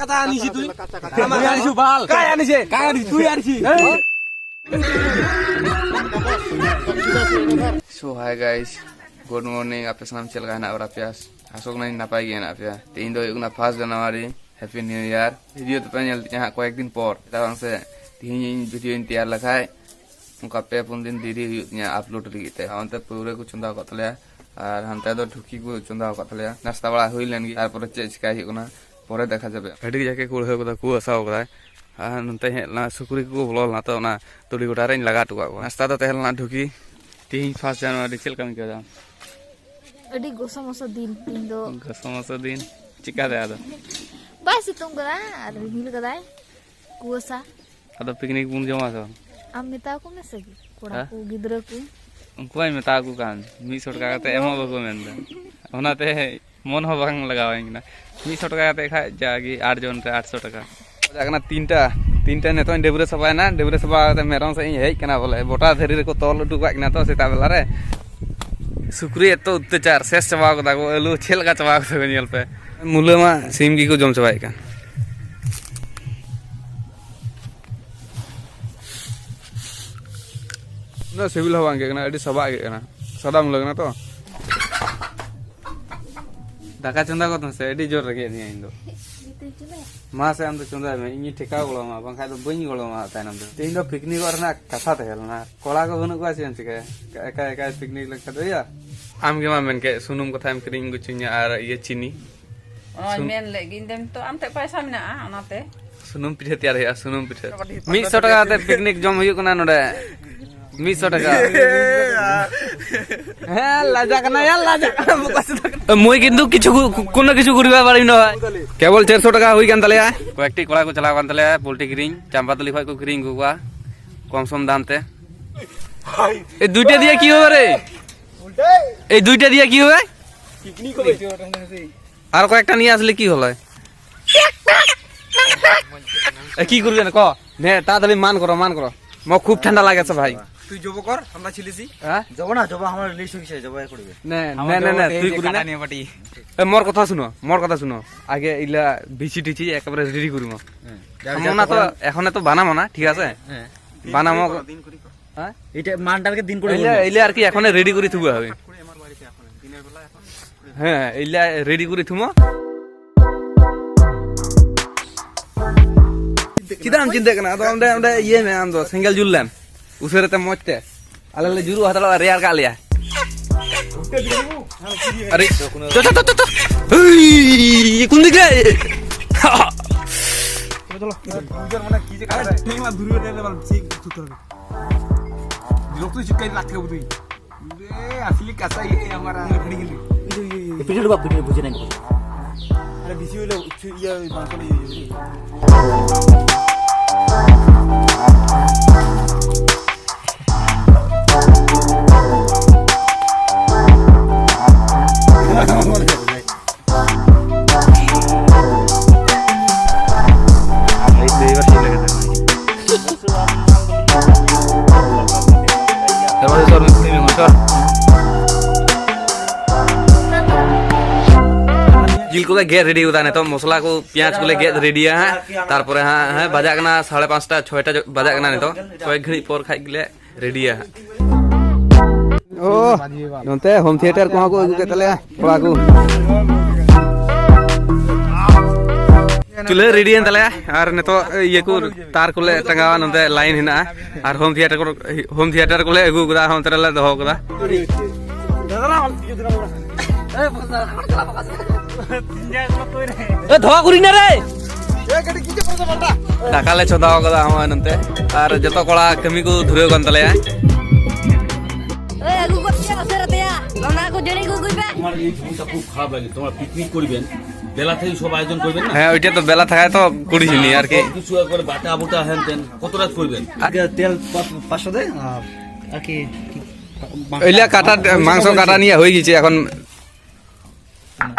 কথা আনিছি তুই আমি আনিছি বাল কাই আনিছে তুই আনিছি So hi guys, good morning. Apa senam cel kana ora pias. Asok na napai ge na pia. Tin do yuna 1 January. Happy New Year. Video tu penyel nya koyekdin por. Kita bangse tin video in tiar lakai. Muka pe pun din diri nya upload ri gite. Ante pure ku chunda katale আর হান্তে তো ঢুকি কো চন্দা কথালে নাস্তা বড়া হইলেন কি তারপরে Chase কাই কোনা পরে দেখা যাবে এডি যাকে কোল হয়ে কথা কু আসাও কথা আর নতে হেলা সুকুরি কু বলল না তো না তুড়ি গোটা রেন লাগা টুকা নাস্তা তো তেহল না ঢুকি 1 January चल कम क्या Adi gosa-mosa din do. Gosa-mosa din. Cika deh ada. Bas itu kada, ada hil kada. Gosa. Ada piknik pun jama so. Am meta aku mesagi. Koda ku gidra ku. Unko ay meta aku kan. Mi short ka te emo bago menda. Ona te mon ho bang lagawain na. Mi short ka te kha jagi 8 jon te 800 টাকা. Jagna तीनटा ने तो डेबरे सभा ना डेबरे सभा मेरम से hedge कना बोले बोटा धरी रे को तोल उठुका ना तो सेता बेला रे सुक्री तो अत्याचार शेष चबा को दागो आलू छेल का चबा को नेल पे मुले मा सिम की को जम चबाय का ना सिविल हवा के ना एडी सभा के ना सदा मुले ना तो दाका चंदा को से एडी जोर रगे नि इंदो मासे हम तो चंदा में इन ठेका गोलो मा बंखा तो बई गोलो मा तानम तो तीन दो पिकनिक करना कथा थेल ना कोला को बनु को आसिन चिके एका पिकनिक लग कदो या आम के मा मेन के सुनुम को थाम क्रीम को चुन्या आर ये चीनी मेन लेगिन देम तो आम ते पैसा मिना अनाते सुनुम पिठे तैयार है सुनुम पिठे 100 টাকা ते पिकनिक जम हुई कोना नोडे 100 টাকা হ্যাঁ লাজা কানা या লাজা মই কিন্তু কিছু কোন কিছু করিবা পারি না কেবল 400 টাকা হই কান তালে কয়েকটি কড়া কো চালাও কান তালে পোল্ট্রি কিরিং চাম্পাতলি খয় কো কিরিং গুয়া কম সম দামতে এই দুইটা দিয়ে কি হবে রে এই দুইটা দিয়ে কি হবে পিকনিক হবে আর কয়েকটা নিয়ে আসলে কি হলো কি করবে না ক নে তাড়াতাড়ি মান করো ম খুব ঠান্ডা লাগেছে ভাই তুই জব কর আমরা ছিলিছি হ্যাঁ যাব না যাব আমার লিস্ট হইছে যাব করবে না তুই করি না নিয়ে পাটি মোর কথা শুনো আগে ইলা বিচি টিচি একেবারে রেডি করিম মনা তো এখন তো বানামো না ঠিক আছে বানামো হ্যাঁ এটা মানটাকে দিন করে ইলা আর কি এখন রেডি করে থুবা হবে হ্যাঁ ইলা রেডি করে থুমো কিদাম চিন্তা কেনা তো আমরা ইয়ে মে আম তো সিঙ্গেল জুললাম उसरे ते मोचते अलले जुरु हतला रेयार का लिया अरे तो ये कुन दिखे চলো ইউজার মানে কি যে কাজ ঠেংলা দূরে রে বল ঠিক তুই লোক তুই চিকাই লাগতে হবে তুই রে আসলে কাঁচাই আমার ঘড়ি গেলি পিছড় বাপ পিছড় বুঝে নাই আরে বিসি হইলো ইয়া মাংস লই जिल को गेट रेडी होता है तो मसला को प्याज को गेट रेडी है तारपरे हाँ बजा कना 5:30 6टा बजा कना तो कई घड़ी पर खाई गले रेडी है ओ नोते होम थिएटर को को अगु के तले कोला को चुले रेडी है तले और ने तो ये को तार को ले टंगावा नोते लाइन हिना और होम थिएटर को ले अगु गदा होम तेरे ले दहो गदा ধোয়া করি না রে টাকালে চদাও কথা আমার নতে আর যত কড়া কামি কো ধুরেও কান তালে ওই আগু করছিয়া সরতেয়া লনা কো জড়ি কো কইবা আমার এই জিনিসটা খুব খারাপ লাগে তোমরা পিকনিক করবেন বেলা থেকে সব আয়োজন করবেন না হ্যাঁ ওইটা তো বেলা থাকায় তো করিসনি আর কি কিছু করে বাটা বুটা হেন তেন কত রাত করবেন আগে তেল 500 দে আর কি ওইলা কাটা মাংস কাটা নিয়ে হয়ে গেছে এখন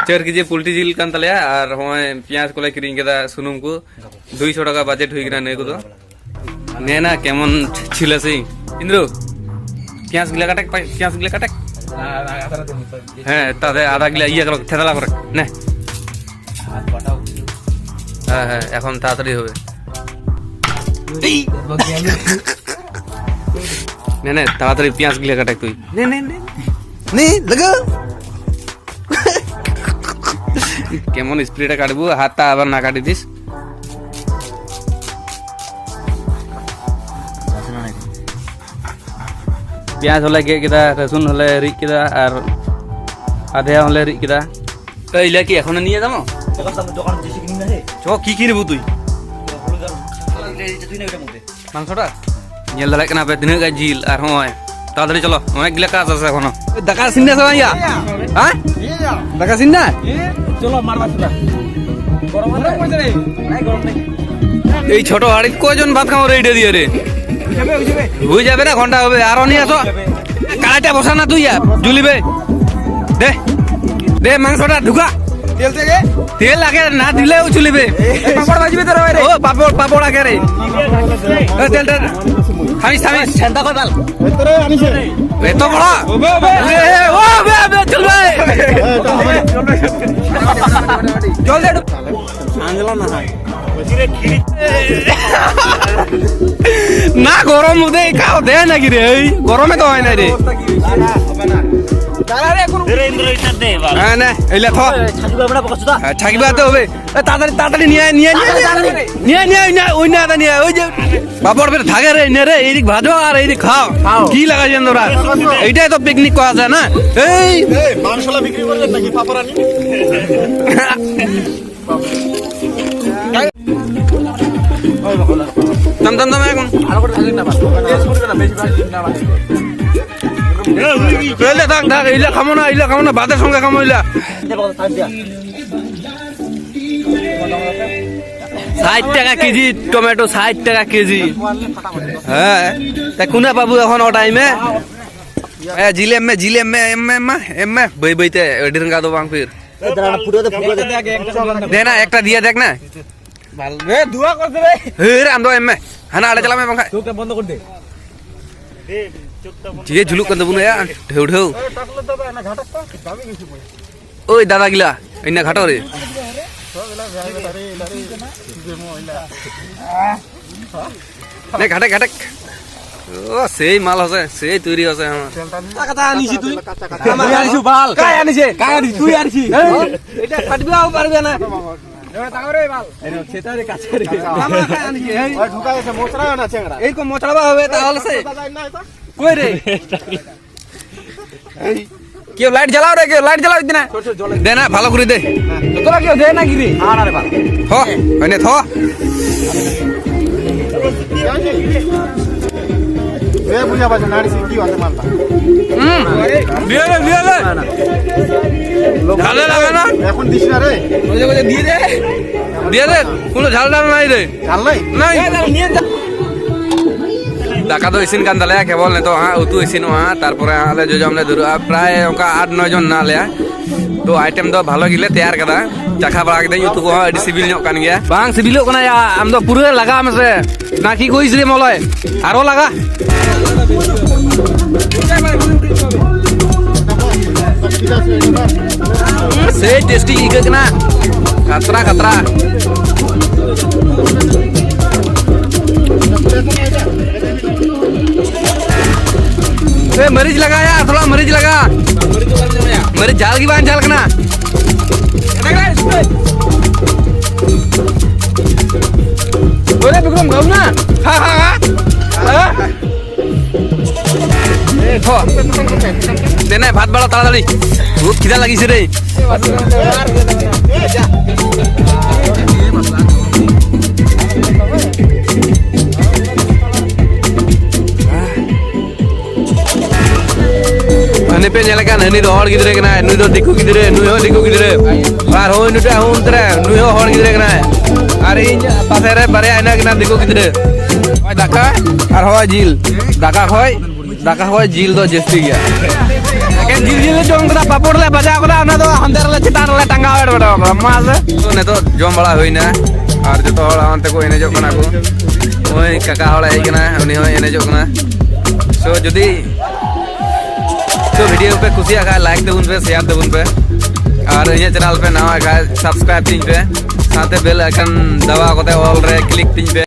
4 কেজি পোল্ট্রি জিল কান তালে আর হয় পেঁয়াজ কোলে কিরিং কেদা সুনুম কো 200 টাকা বাজেট হই গনা নে কো তো নে না কেমন ছিল সেই ইন্দ্র পেঁয়াজ গিলা কাটে হ্যাঁ তাতে আধা গিলা ইয়া করো থেতলা করে নে হ্যাঁ হ্যাঁ এখন তাড়াতাড়ি হবে নে নে তাড়াতাড়ি পেঁয়াজ গুলো কাটাক তুই নে নে নে নে লাগা কেমন স্প্রেটা কাটবো হাতটা আবার না কাটি দিস পেঁয়াজ হলে গে কেদা রসুন হলে রিক কেদা আর আধা হলে রিক কেদা এইলা কি এখন নিয়ে যাবো এখন তো দোকান দেশে কিনে না রে চ কি কিনবো তুই হলুদ আর তুই না ওটার মধ্যে মাংসটা ñel dalek kena pe tinaga ka jil ar hoy তাড়াতাড়ি চলো অনেক গিলা কাজ আছে এখনো দাকা সিন্না সবাই হ্যাঁ দাকা সিন্না চলো মারবা সুদা গরম হচ্ছে রে নাই গরম নাই এই ছোট হাড়ি কয়জন ভাত খাও রে এটা দিয়ে রে হয়ে যাবে না ঘন্টা হবে আর নিয়ে আসো কালাটা বসা না তুই জুলিবে দে দে মাংসটা ঢুকা তেল থেকে তেল লাগে না দিলেও চলিবে পাপড় ভাজিবে তো রে ও পাপড় পাপড় আগে রে তেলটা থামিস থামিস ঠান্ডা কর বাল ভিতরে আনিছে এত বড় ও বে বে চলবে চল দে আনজলা না হয় না গরম দে খাও দে নাকি রে এই গরমে তো হয় না রে দাঁড়া রে এখন রে ইন্দ্র ইটা দে বাল হ্যাঁ না এইলা খ ছাকি বাবড়া বকছদা ছাকিবা তো হবে তাড়াতাড়ি তাড়াতাড়ি নিয়ে নিয়ে নিয়ে নিয়ে নিয়ে ওই না নিয়ে ওই যে বাপড় বের থাকে রে নে রে এইদিক ভাজো আর এইদিক খাও কি লাগাইছেন তোরা এইটাই তো পিকনিক করা যায় না এই মাংসলা বিক্রি করলেন নাকি পাপড় আনি দম দম দম এখন আর করে থাকেন না বাস টেস্ট করবে না বেশি ভাজি না বাস এইলা থাক থাক এইলা খামো না ভাতের সঙ্গে খামো এইলা দে বল থাক দিয়া 60 টাকা কেজি টমেটো 60 টাকা কেজি হ্যাঁ তা কোনা পাবো এখন ও টাইমে জিলে মে এম বই বইতে এডির কা দো বাং ফির এ দাঁড়া ফুটো দে দে না একটা দিয়ে দেখ না এ দুয়া করতে রে হে রাম দো এম হানা আড়ে চালা মে বাং খাই চোখটা বন্ধ করে দে যে ঝুলুক কান দেবুন ইয়া ঢেউ ঢেউ টাকলে তো না ঘাটাস তো দামি কিছু পড়ে ওই দাদা গিলা ইনা ঘাটো রে নে ঘাটে ঘাটে ও সেই মাল আছে সেই তৈরি আছে আমার টাকা আনিছি তুই আমি আনিছি বাল কাই আনিছে কাই আনিছি তুই আনিছি এটা কাটবিও পারবে না টাকা রে বাল এনে সেটারে কাছে রে আমার কাই আনিছি ওই ঢুকা গেছে মোচড়া না চেংড়া এই কো মোচড়াবা হবে তাহলে সে কই রে এই কেউ লাইট জ্বালাও রে কেউ লাইট জ্বালাও দিনা দে না ভালো করে দে তোরা কেউ দে না কি রে আর আরে বাল থ হইনে থ এ বুঝা পাছ নাড়ি কি আছে মালটা দিয়ে দে ঝাল লাগে না এখন দিছ না রে ওই যে দিয়ে দে দিয়ে দে কোনো ঝাল ডাল নাই রে ঝাল নাই নাই নিয়ে যা টাকা তো ইসিন কান দালে কেবল নে তো হ্যাঁ উতু ইসিন হ্যাঁ তারপরে আলে জমলে ধরু প্রায় ওকা 8-9 জন না লে তো আইটেম তো ভালো গিলে তৈয়ার kada চাখা বড়া কেদে উতু কো আডি civil ñok kan gya bang sibil kona ya am do pura laga amse na ki kois re molay aro laga se tasty ikak na khatra khatra मरीज लगा यार थोड़ा मरीज लगा मरीज झाल की बात झाल कना बोले बिक्रम घाव ना हाँ हाँ हाँ थो देना भात बड़ा ताड़ाताड़ी बहुत খিদা লাগিছে রে Ani pe nyala kan ani do hor gidre kana nu do dikku gidre nu ho dikku gidre ar ho nu ta ho untre nu ho hor gidre kana ar in pasere bare ana kana dikku gidre hoy daka ar hoy jil daka hoy jil do jesti gya ken jil jong kada papor le baja kada ana do hanter le chitar le tanga hor bada mas to ne to jom bala hoy na ar joto hor ante ko ene jok kana ko hoy kaka hor ai kana uni hoy ene jok kana so jodi तो video पे खुशी आगा like देबुन पे share देबुन पे और इन channel पे नवा खाए subscribe तीन पे साथे बेल आइकन दबा कोते ऑल रे क्लिक तीन पे